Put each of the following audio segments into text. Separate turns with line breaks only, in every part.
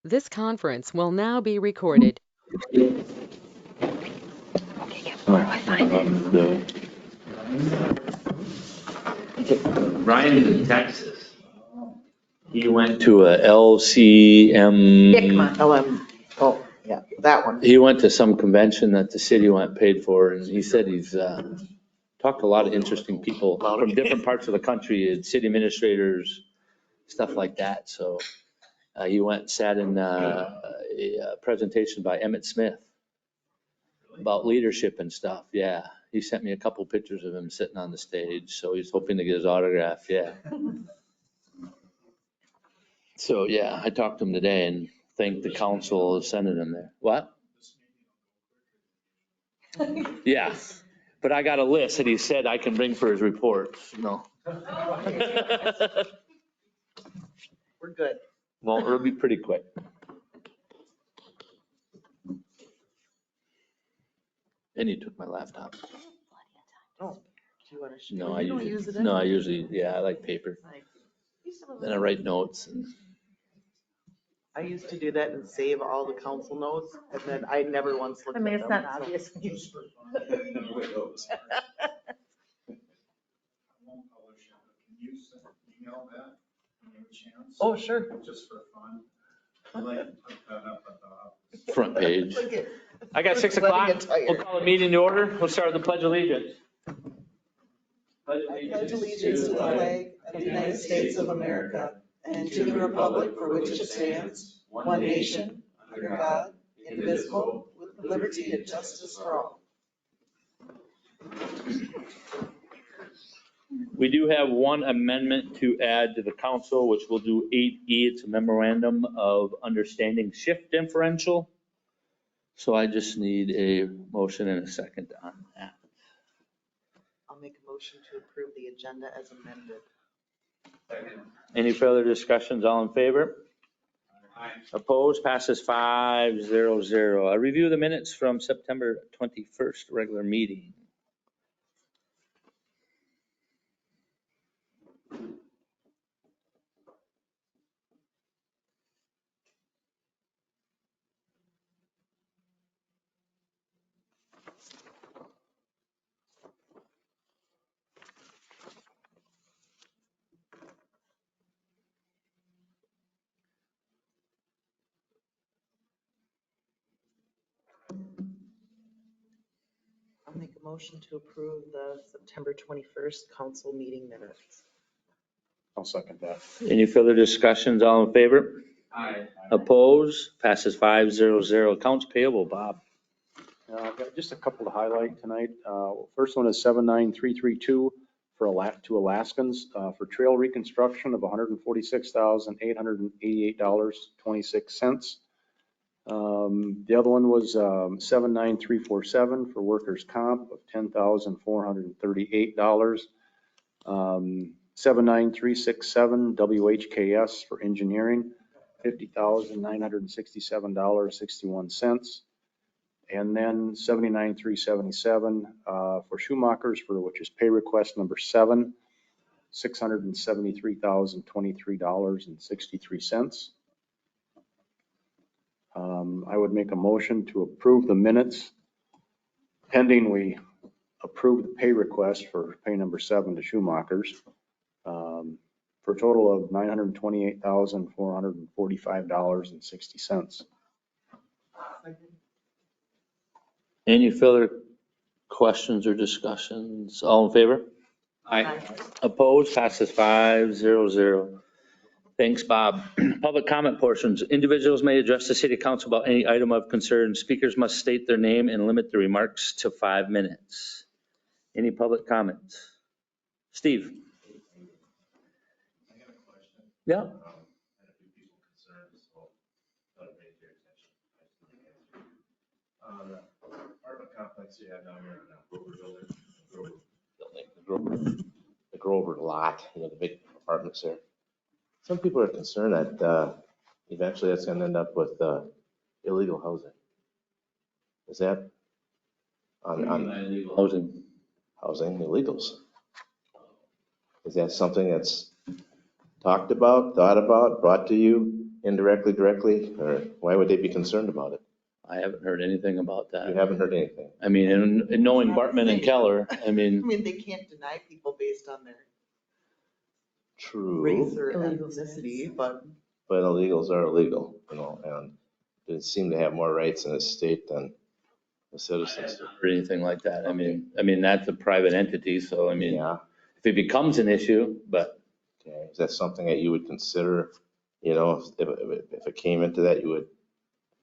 This conference will now be recorded.
Where do I find it?
Ryan's in Texas. He went to a LCM.
Hickman, LM, oh, yeah, that one.
He went to some convention that the city went paid for, and he said he's talked to a lot of interesting people from different parts of the country, city administrators, stuff like that. So he went and sat in a presentation by Emmett Smith about leadership and stuff. Yeah, he sent me a couple pictures of him sitting on the stage, so he's hoping to get his autograph. Yeah. So, yeah, I talked to him today and thanked the council of sending him there. What? Yeah, but I got a list that he said I can bring for his reports, no.
We're good.
Well, it'll be pretty quick. And he took my laptop.
Oh, do you want to?
No,
You don't use it
I
anyway.
usually, yeah, I like paper. Then I write notes and.
I used to do that and save all the council notes, and then I never once looked
I mean,
at
it's
them.
not obvious.
Oh, sure.
Just for fun. I like to put that up at the
Front page.
Look at-
I got 6 o'clock. We'll call the meeting to order. We'll start with the pledge of allegiance.
I pledge allegiance to the flag of the United States of America and to the republic for which it stands, one nation, under God, indivisible, with liberty and justice for all.
We do have one amendment to add to the council, which we'll do 8E. It's a memorandum of understanding shift differential. So I just need a motion and a second on that.
I'll make a motion to approve the agenda as amended.
Any further discussions? All in favor?
Aye.
Opposed? Passes 5-0-0. A review of the minutes from September 21st regular meeting.
I'll make a motion to approve the September 21st council meeting minutes.
I'll second that.
Any further discussions? All in favor?
Aye.
Opposed? Passes 5-0-0. Accounts payable, Bob.
I've got just a couple to highlight tonight. First one is 79332 to Alaskans for trail reconstruction of $146,888.26. The other one was 79347 for workers' comp of $10,438. 79367 WHKS for engineering, $50,967.61. And then 79377 for Schumacher's, which is pay request number 7, $673,023.63. I would make a motion to approve the minutes pending we approve the pay request for pay number 7 to Schumacher's for a total of $928,445.60.
Any further questions or discussions? All in favor?
Aye.
Opposed? Passes 5-0-0. Thanks, Bob. Public comment portions. Individuals may address the city council about any item of concern. Speakers must state their name and limit their remarks to 5 minutes. Any public comments? Steve?
I got a question.
Yeah.
Had a few people concerned, so thought I'd bring it to your attention. The apartment complex you have down here on Grover Building,
The Grover lot, the big apartments there. Some people are concerned that eventually that's going to end up with illegal housing. Is that on
Housing.
housing illegals? Is that something that's talked about, thought about, brought to you? indirectly, directly, or why would they be concerned about it?
I haven't heard anything about
You
that.
haven't heard anything.
I mean, and knowing Bartman and Keller, I
I
mean,
mean, they can't deny people based on their
True,
race or
Illegal
ethnicity, but
but illegals are illegal, and they seem to have more rights in this state than the
I
citizens.
haven't heard anything like that. I mean, that's a private entity, so I mean,
Yeah,
if it becomes an issue, but
okay. Is that something that you would consider, you know, if it came into that,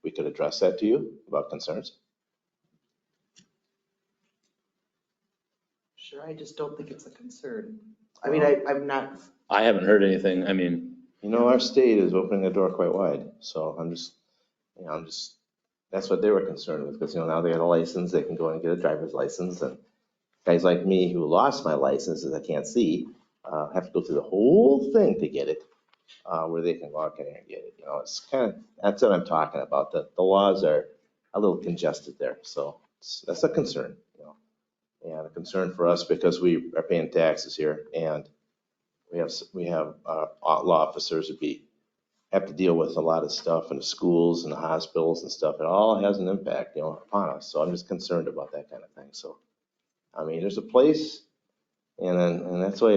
we could address that to you about concerns?
sure, I just don't think it's a concern. I mean, I'm not,
I haven't heard anything. I mean,
You know, our state is opening the door quite wide, so that's what they were concerned with, because, now they got a license, they can go and get a driver's license, and guys like me who lost my license, as I can't see, have to go through the whole thing to get it, where they can walk in there and get it, it's that's what I'm talking about, the laws are a little congested there, so that's a concern, and a concern for us because we are paying taxes here, and we have law officers who have to deal with a lot of stuff in the schools and the hospitals and stuff. It all has an impact, upon us. So I'm just concerned about that kind of thing. So, I mean, there's a place, and that's why,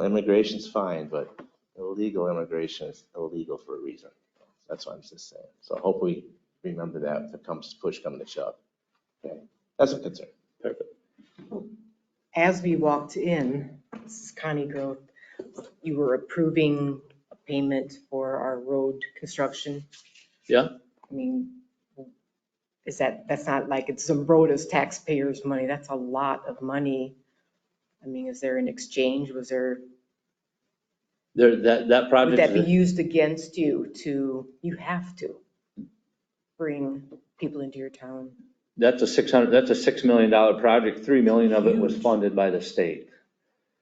immigration's fine, but illegal immigration is illegal for a reason. That's what I'm just saying. So hopefully remember that if it comes push coming to shove. Okay, that's a concern.
perfect.
As we walked in, this is Connie Grove, you were approving a payment for our road construction.
Yeah.
I mean, that's not like it's Zambrota's taxpayers' money. That's a lot of money. I mean, is there an exchange?
That
Would
project,
that be used against you you have to bring people into your town?
that's a $6 million project. 3 million of it was funded by the state.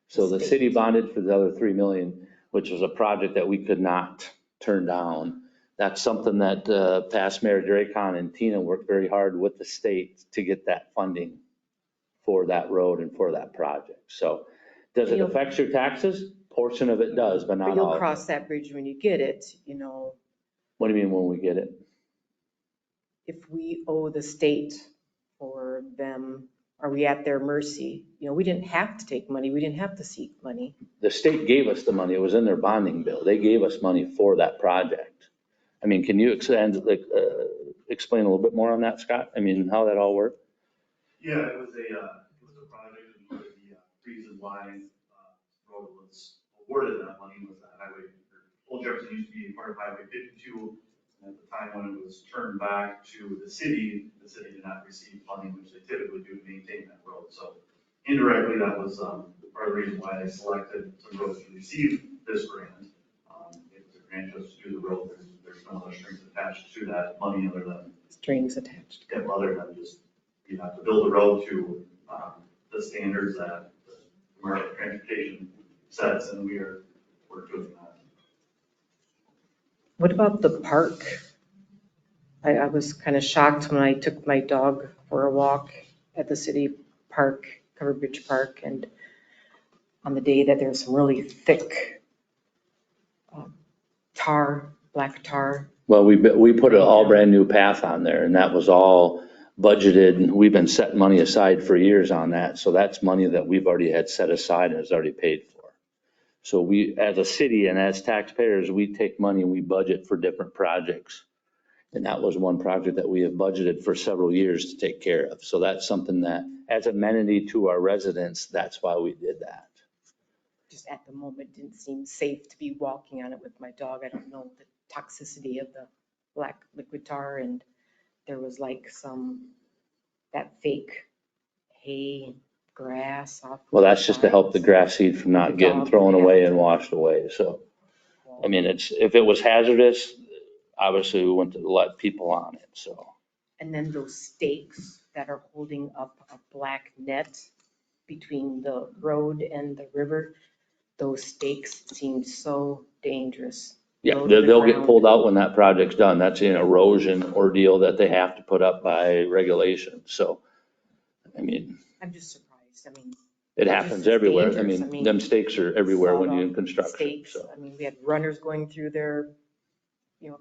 So the city bonded for the other 3 million, which was a project that we could not turn down. That's something that past Mayor Dracon and Tina worked very hard with the state to get that funding for that road and for that project. So does it affect your taxes? Portion of it does, but
But
not
you'll
all.
cross that bridge when you get it,
What do you mean when we get it?
if we owe the state for them, are we at their mercy? We didn't have to take money. We didn't have to seek money.
The state gave us the money. It was in their bonding bill. They gave us money for that project. I mean, can you explain a little bit more on that, Scott? I mean, how that all worked?
Yeah, it was a project, and the reason why road was awarded that money was that highway, Old Jefferson used to be part of Highway 52. And at the time when it was turned back to the city did not receive funding, which they typically do to maintain that road. So indirectly, that was part of the reason why they selected some roads to receive this grant. It was a grant just to do the road. There's no other strings attached to that money other than
Strings attached.
other than just, you have to build a road to the standards that the commercial transportation sets, and we're doing that.
What about the park? I was kind of shocked when I took my dog for a walk at the city park, Covered Bridge Park, and on the day that there's some really thick black tar.
Well, we put an all brand new path on there, and that was all budgeted, and we've been setting money aside for years on that. So that's money that we've already had set aside and is already paid for. So we, as a city and as taxpayers, we take money and we budget for different projects. And that was one project that we have budgeted for several years to take care of. So that's something that, as amenity to our residents, that's why we did that.
Just at the moment, didn't seem safe to be walking on it with my dog. I don't know the toxicity of the black liquid tar, and there was like that fake hay grass off.
Well, that's just to help the grass seed from not getting thrown away and washed away. So, I mean, if it was hazardous, obviously we wouldn't let people on it, so.
And then those stakes that are holding up a black net between the road and the river, those stakes seem so dangerous.
Yeah,
Low to the
they'll get
ground.
pulled out when that project's done. That's an erosion ordeal that they have to put up by regulation. So, I mean,
I'm just surprised. I mean,
it happens everywhere. I
dangerous.
mean, them stakes are everywhere when you're in construction,
stakes.
so.
I mean, we had runners going through there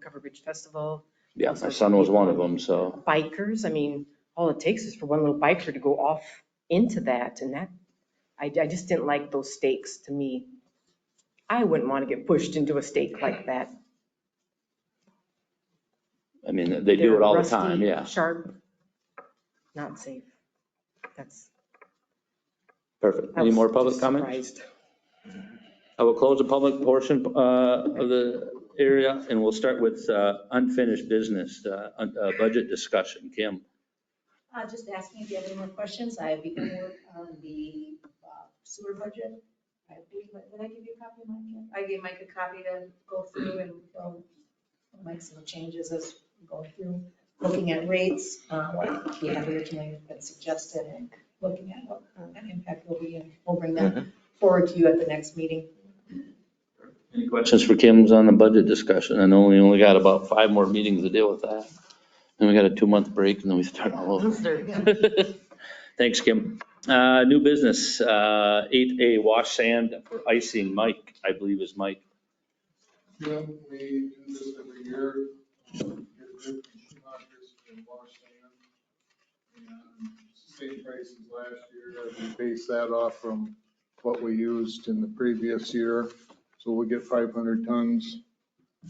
Cover Bridge Festival.
Yeah, my son was one of them, so.
Bikers, I mean, all it takes is for one little biker to go off into that, and that, I just didn't like those stakes. To me, I wouldn't want to get pushed into a stake like that.
I mean, they do it
They're
all the
rusty,
time, yeah.
Sharp, not safe.
Perfect.
I
Any
was
more public
just
comments?
surprised.
I will close the public portion of the area, and we'll start with unfinished business, budget discussion. Kim?
Just asking if you have any more questions. I have begun work on the sewer budget. I believe, did I give you a copy of mine, Kim? I gave Mike a copy to go through and make some changes as we go through, looking at rates, what he had originally been suggested, and looking at what that impact will be, and we'll bring that forward to you at the next meeting.
Any questions for Kim's on the budget discussion? I know we only got about 5 more meetings to deal with that. Then we got a 2-month break, and then we start all over. Thanks, Kim. New business, 8A wash sand for icing. Mike, I believe is Mike.
Yeah, we do this every year. Get rid of Schumacher's and wash sand. And same price as last year. We base that off from what we used in the previous year. So we get 500 tons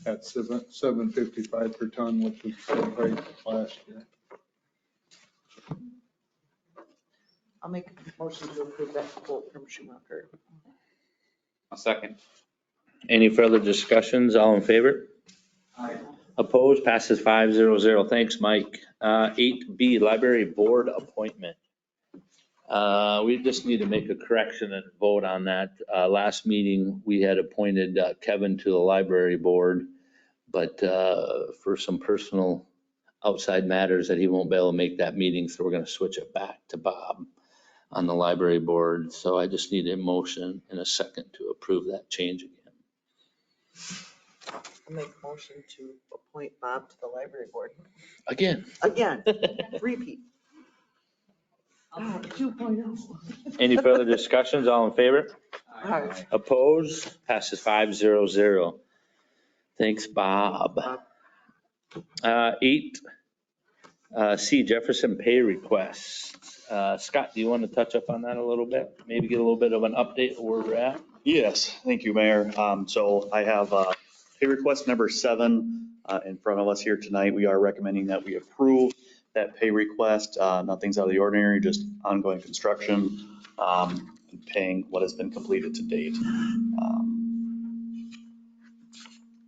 at $7.55 per ton, which was the same price as last year.
I'll make a motion to approve that quote from Schumacher.
A second.
Any further discussions? All in favor?
Aye.
Opposed? Passes 500. Thanks, Mike. 8B, library board appointment. We just need to make a correction and vote on that. Last meeting, we had appointed Kevin to the library board, but for some personal outside matters that he won't be able to make that meeting, so we're going to switch it back to Bob on the library board. So I just need a motion in a second to approve that change again.
I'll make a motion to appoint Bob to the library board.
Again.
Repeat. 2.0.
Any further discussions? All in favor?
Aye.
Opposed? Passes 500. Thanks, Bob. 8C, Jefferson pay requests. Scott, do you want to touch up on that a little bit? Maybe get a little bit of an update of where we're at?
Yes, thank you, Mayor. So I have pay request number 7 in front of us here tonight. We are recommending that we approve that pay request. Nothing's out of the ordinary, just ongoing construction, and paying what has been completed to date.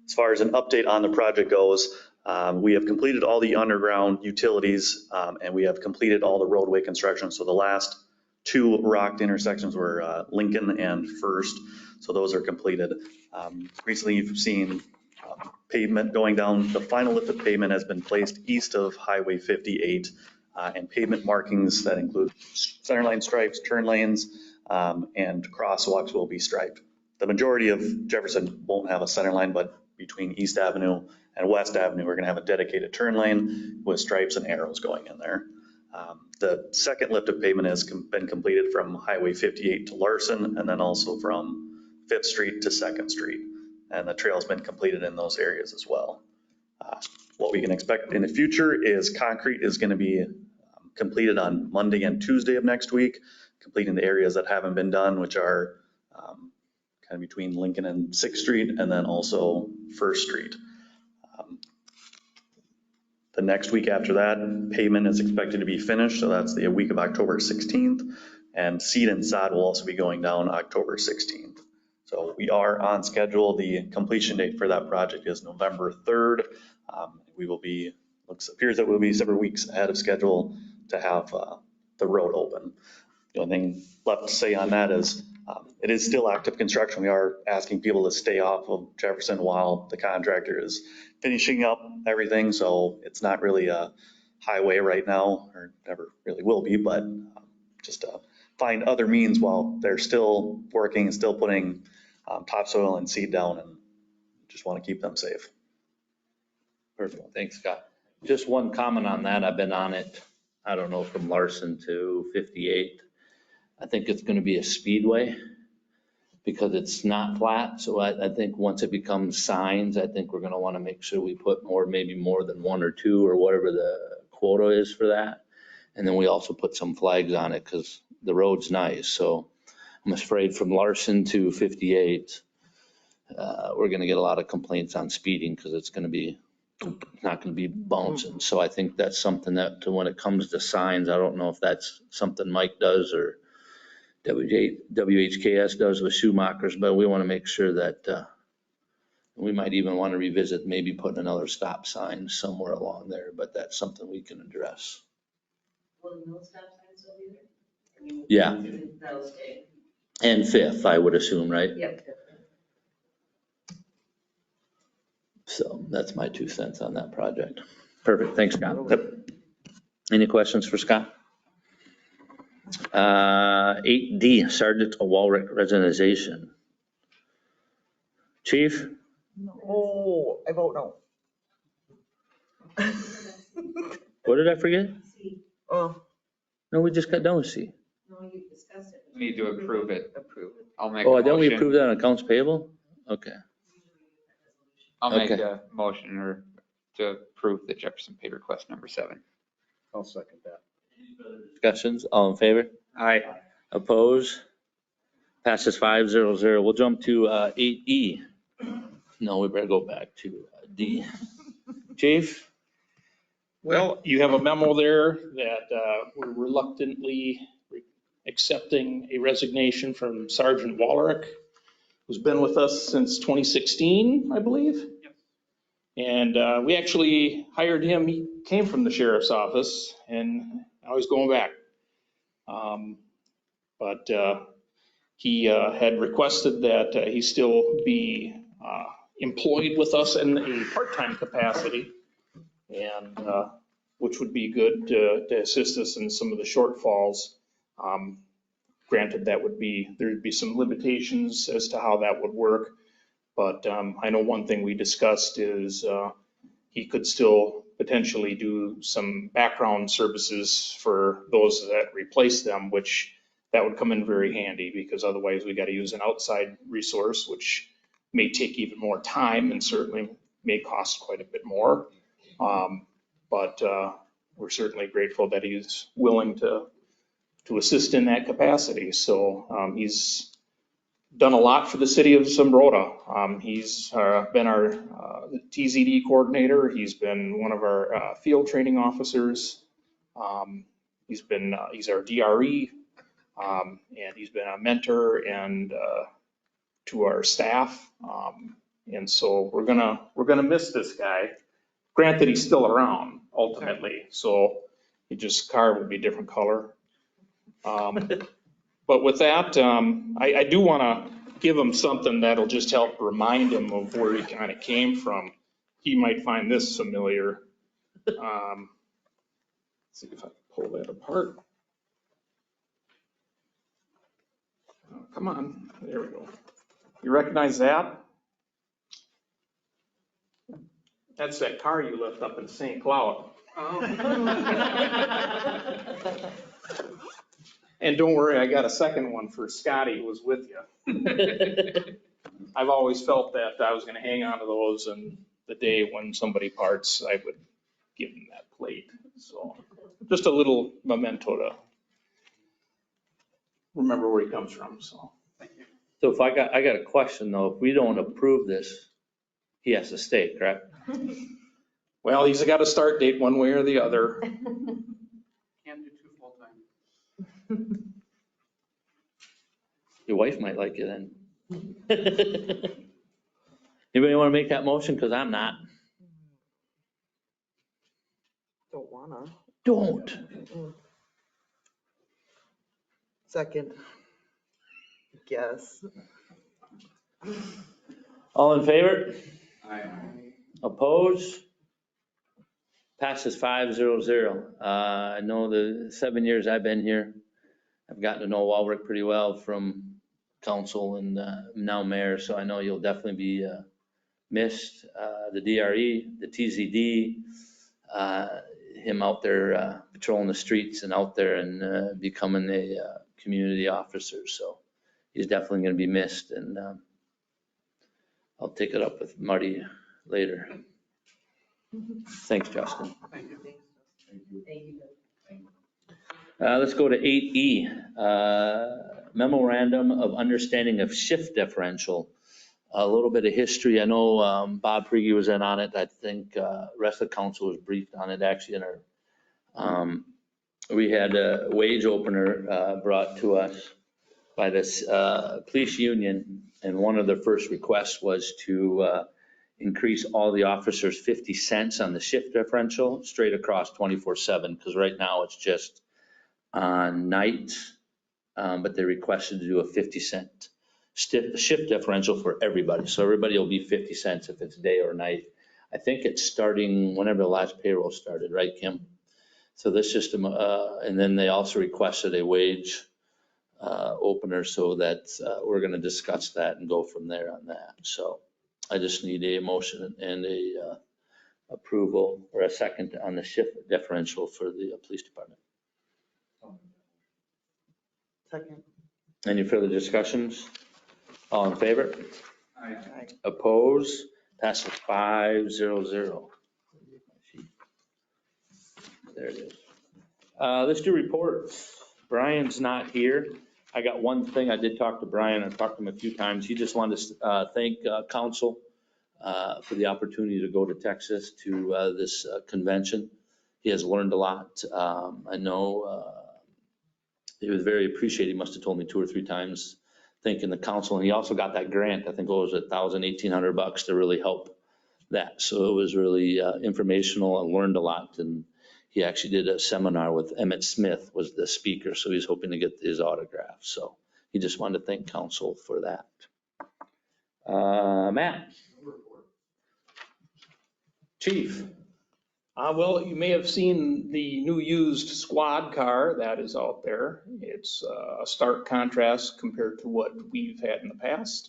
As far as an update on the project goes, we have completed all the underground utilities, and we have completed all the roadway construction. So the last 2 rocked intersections were Lincoln and First. So those are completed. Recently, you've seen pavement going down. The final lift of pavement has been placed east of Highway 58, and pavement markings that include center line stripes, turn lanes, and crosswalks will be striped. The majority of Jefferson won't have a center line, but between East Avenue and West Avenue, we're going to have a dedicated turn lane with stripes and arrows going in there. The second lift of pavement has been completed from Highway 58 to Larson, and then also from 5th Street to 2nd Street. And the trail's been completed in those areas as well. What we can expect in the future is concrete is going to be completed on Monday and Tuesday of next week, completing the areas that haven't been done, which are kind of between Lincoln and 6th Street, and then also 1st Street. The next week after that, pavement is expected to be finished, so that's the week of October 16th, and seed and sod will also be going down October 16th. So we are on schedule. The completion date for that project is November 3rd. We will be, appears that we'll be several weeks ahead of schedule to have the road open. The only thing left to say on that is it is still active construction. We are asking people to stay off of Jefferson while the contractor is finishing up everything. So it's not really a highway right now, or never really will be, but just find other means while they're still working and still putting topsoil and seed down, and just want to keep them safe.
Perfect. Thanks, Scott. Just one comment on that. I've been on it, I don't know, from Larson to 58. I think it's going to be a speedway. because it's not flat. So I think once it becomes signs, I think we're gonna wanna make sure we put more, maybe more than one or two or whatever the quota is for that. And then we also put some flags on it because the road's nice. So I'm afraid from Larson to 58, we're gonna get a lot of complaints on speeding because it's not gonna be bouncing. So I think that's something that when it comes to signs, I don't know if that's something Mike does or WHKS does with Schumachers, but we want to make sure that we might even want to revisit maybe putting another stop sign somewhere along there, but that's something we can address.
Will no stop signs still be there? I mean,
Yeah.
That'll stay.
And Fifth, I would assume, right?
Yep.
So that's my 2 cents on that project. Perfect, thanks, Scott. Yep. Any questions for Scott? 8D, Sergeant Walrick resignation. Chief?
Oh, I vote no.
What did I forget?
Oh,
No, we just got done with C.
No, you discussed it.
We need to approve it.
approve it.
I'll make a
Oh, then we
motion.
approved that on accounts payable? Okay.
I'll make
Okay.
a motion or to approve the Jefferson pay request number 7.
I'll second that.
Discussions, all in favor?
Aye.
Oppose? Passes 5-0-0. We'll jump to 8E. No, we better go back to D. Chief?
Well, you have a memo there that we're reluctantly accepting a resignation from Sergeant Walrick, who's been with us since 2016, I believe. And we actually hired him. He came from the sheriff's office, and now he's going back. But he had requested that he still be employed with us in a part-time capacity, and which would be good to assist us in some of the shortfalls. Granted, there'd be some limitations as to how that would work. But I know one thing we discussed is he could still potentially do some background services for those that replace them, which that would come in very handy because otherwise we got to use an outside resource, which may take even more time and certainly may cost quite a bit more. But we're certainly grateful that he's willing to assist in that capacity. So he's done a lot for the city of Zumbrota. He's been our TZD coordinator. He's been one of our field training officers. He's our DRE, and he's been a mentor and to our staff. And so we're gonna miss this guy. Granted, he's still around ultimately, so car will be a different color. But with that, I do want to give him something that'll just help remind him of where he kind of came from. He might find this familiar. Let's see if I can pull that apart. Oh, come on, there we go. You recognize that? That's that car you left up in St. Cloud. And don't worry, I got a second one for Scotty, who was with you. I've always felt that I was going to hang on to those, and the day when somebody parts, I would give them that plate. So just a little memento to remember where he comes from. So thank you.
So if I got a question though, if we don't approve this, he has to stay, correct?
Well, he's got a start date one way or the other.
Can't do 2 full-time.
Your wife might like you then. Anybody want to make that motion? Because I'm not.
Don't wanna.
Don't.
Second. Guess.
All in favor?
Aye.
Opposed? Passes 5-0-0. I know the 7 years I've been here, I've gotten to know Walrick pretty well from council and now mayor, so I know you'll definitely be missed. The DRE, the TZD, him out there patrolling the streets and out there and becoming a community officer. So he's definitely going to be missed, and I'll take it up with Marty later. Thanks, Justin.
Thank you.
Let's go to 8E, memorandum of understanding of shift differential. A little bit of history. I know Bob Prigi was in on it. I think rest of the council was briefed on it actually in our, we had a wage opener brought to us by this police union, and one of their first requests was to increase all the officers 50 cents on the shift differential straight across 24/7, because right now it's just on nights, but they requested to do a 50-cent shift differential for everybody. So everybody will be 50 cents if it's day or night. I think it's starting whenever the last payroll started, right, Kim? So this system, and then they also requested a wage opener, so that we're going to discuss that and go from there on that. So I just need a motion and a approval or a second on the shift differential for the police department.
Second.
Any further discussions? All in favor?
Aye.
Oppose? Passes 5-0-0. There it is. Let's do reports. Brian's not here. I got one thing. I did talk to Brian. I've talked to him a few times. He just wanted to thank council for the opportunity to go to Texas to this convention. He has learned a lot. I know he was very appreciated. He must have told me 2 or 3 times thanking the council. And he also got that grant. I think it was $1,100-$1,800 to really help that. So it was really informational. I learned a lot. And he actually did a seminar with Emmett Smith was the speaker. So he's hoping to get his autograph. So he just wanted to thank council for that. Matt. Chief.
Well, you may have seen the new used squad car that is out there. It's a stark contrast compared to what we've had in the past.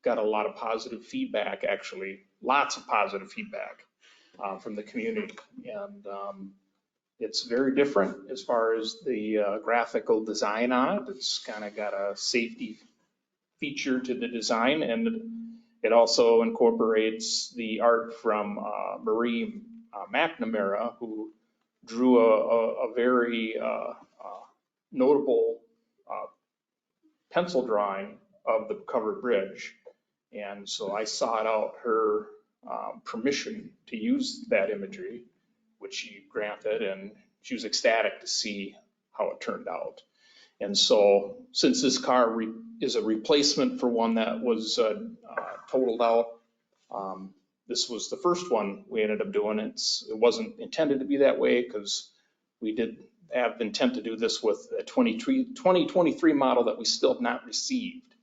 Got a lot of positive feedback, actually, lots of positive feedback from the community. And it's very different as far as the graphical design on it. It's kind of got a safety feature to the design, and it also incorporates the art from Marie McNamara, who drew a very notable pencil drawing of the covered bridge. And so I sought out her permission to use that imagery, which she granted, and she was ecstatic to see how it turned out. And so since this car is a replacement for one that was totaled out, this was the first one we ended up doing. It wasn't intended to be that way because we did have intent to do this with a 2023 model that we still have not received.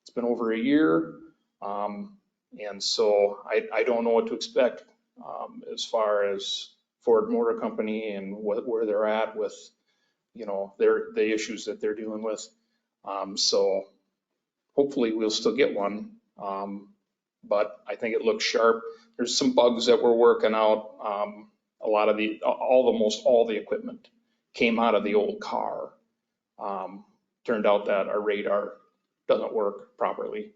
It's been over a year, and so I don't know what to expect as far as Ford Motor Company and where they're at with, you know, the issues that they're dealing with. So hopefully we'll still get one. But I think it looks sharp. There's some bugs that we're working out. A lot of almost all the equipment came out of the old car. Turned out that our radar doesn't work properly.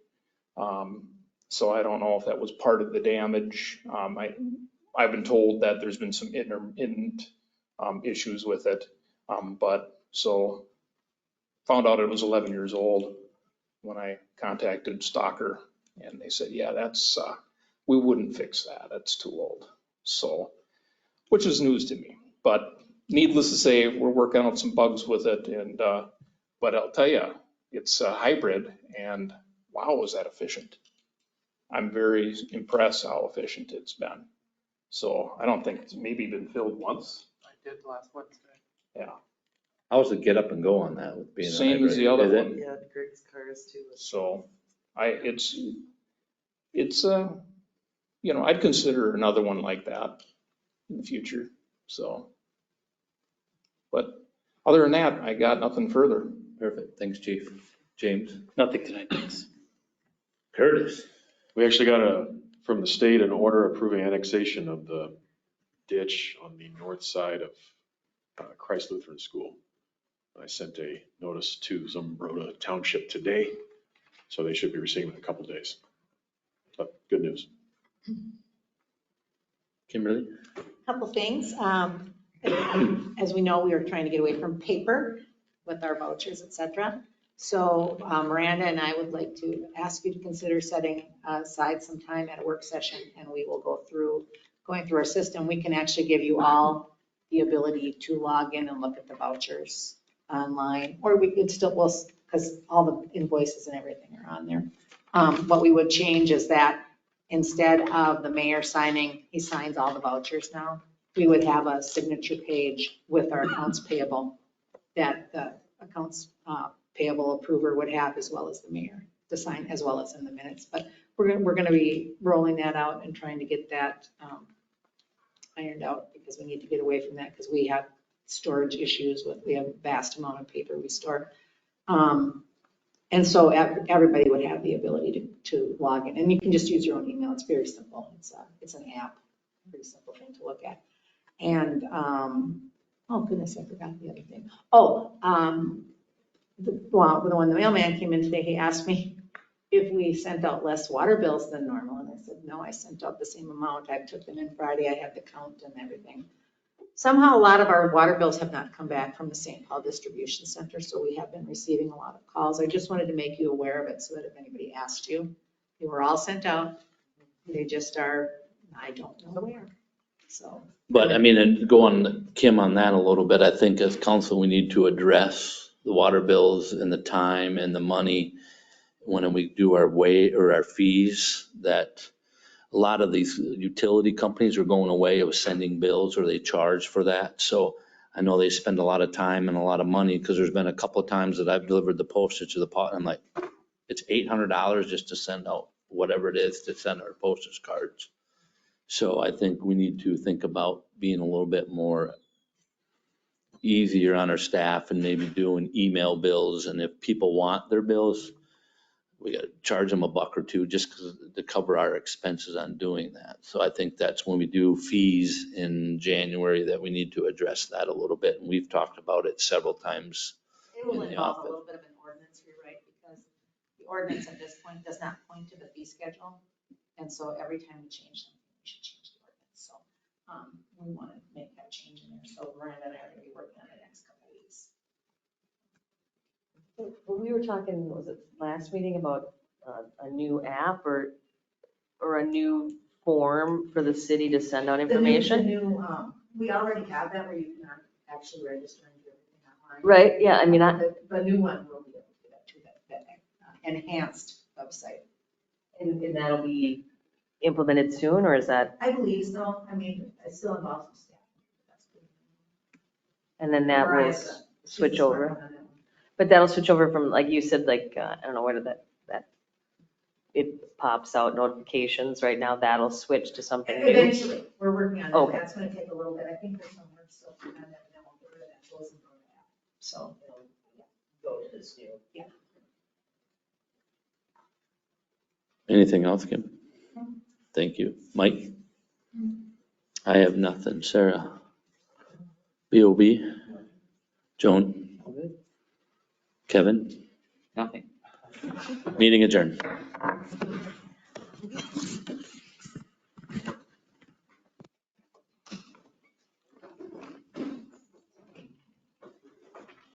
So I don't know if that was part of the damage. I've been told that there's been some intermittent issues with it. But so found out it was 11 years old when I contacted Stalker. And they said, yeah, that's, we wouldn't fix that. That's too old. So, which is news to me. But needless to say, we're working out some bugs with it. And, but I'll tell you, it's a hybrid. And wow, is that efficient? I'm very impressed how efficient it's been. So I don't think it's maybe been filled once.
I did last Wednesday.
Yeah.
How's it get up and go on that with being a
Same as
hybrid?
the other
Is it?
one.
Yeah, Greg's cars too.
So it's you know, I'd consider another one like that in the future. So, but other than that, I got nothing further.
Perfect. Thanks, Chief. James.
Nothing tonight, thanks.
Curtis.
We actually got from the state an order approving annexation of the ditch on the north side of Christ Lutheran School. I sent a notice to Zumbrota Township today, so they should be receiving it in a couple days. But good news.
Kimberly?
Couple things. As we know, we are trying to get away from paper with our vouchers, et cetera. So Miranda and I would like to ask you to consider setting aside some time at a work session, and we will going through our system. We can actually give you all the ability to log in and look at the vouchers online, or we could still, because all the invoices and everything are on there. What we would change is that instead of the mayor signing, he signs all the vouchers now, we would have a signature page with our accounts payable that the accounts payable approver would have, as well as the mayor to sign, as well as in the minutes. But we're going to be rolling that out and trying to get that ironed out, because we need to get away from that, because we have storage issues we have a vast amount of paper we store. And so everybody would have the ability to log in, and you can just use your own email. It's very simple. It's an app, pretty simple thing to look at. And oh goodness, I forgot the other thing. When the mailman came in today, he asked me if we sent out less water bills than normal, and I said no, I sent out the same amount. I took them in Friday. I had the count and everything. Somehow a lot of our water bills have not come back from the St. Paul Distribution Center, so we have been receiving a lot of calls. I just wanted to make you aware of it, so that if anybody asked you, they were all sent out. They just are, I don't know where. So.
But I mean, and going, Kim, on that a little bit, I think as council, we need to address the water bills and the time and the money when we do our fees, that a lot of these utility companies are going away of sending bills, or they charge for that. So I know they spend a lot of time and a lot of money, because there's been a couple of times that I've delivered the postage to the pot, and I'm like, it's $800 just to send out whatever it is to send our postage cards. So I think we need to think about being a little bit more easier on our staff and maybe doing email bills. And if people want their bills, we got to charge them $1 or $2 just to cover our expenses on doing that. So I think that's when we do fees in January, that we need to address that a little bit. And we've talked about it several times.
It will involve a little bit of an ordinance rewrite, because the ordinance at this point does not point to the fee schedule. And so every time we change something, we should change the ordinance. So we want to make that change in there. So Miranda and I are going to be working on it the next couple of weeks.
Well, we were talking, was it last meeting, about a new app or a new form for the city to send out information?
We already have that, where you can actually register and do everything online.
Right, yeah, I mean,
The new one will be able to do that enhanced website.
and that'll be implemented soon, or is that?
I believe so. I mean, I still involve some staff.
And then that will
Mariah's
switch
she's
over.
working on that one.
But that'll switch over from, like you said, like, I don't know, where did that, it pops out notifications right now, that'll switch to something new.
Eventually, we're working on that.
Okay.
That's going to take a little bit. I think there's some work still to be done, and then we'll get rid of that closing for that. So,
Go to this new.
yeah.
Anything else, Kim? Thank you. Mike? I have nothing. Sarah? B.O.B.? Joan? Kevin?
Nothing.
Meeting adjourned.